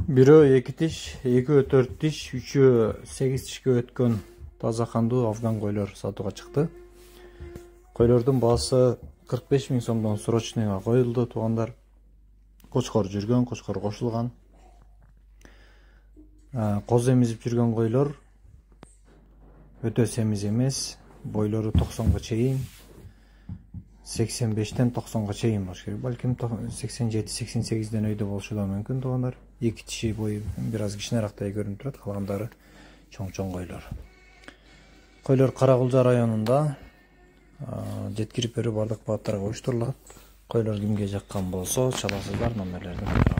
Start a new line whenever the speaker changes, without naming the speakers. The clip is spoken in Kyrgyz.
Бирөө 2 тиш, 2 4 тиш, 3 8 тишке өткөн таза кандуу афган койлор сатууга чыкты. Койлордун баасы 45 000 сомдон срочныйга коюлду. Туугандар, кочкор жүргөн, кочкор кошулган. Коз эмизип жүргөн койлор өтө семиз эмес, бойлору 90га чейин, 85-тен 90га чейин болуш керек. Балким 87-88ден өйдө болушу да мүмкүн. Туугандар, 2 тиши бою бир аз кичинерактай көрүнүп турат, калгандары чоң койлор. Койлор Каракулжа районунда жеткирип берүү бардык багыттарга уюштурулат. Койлор кимге жаккан болсо, чаласыздар, номерлерди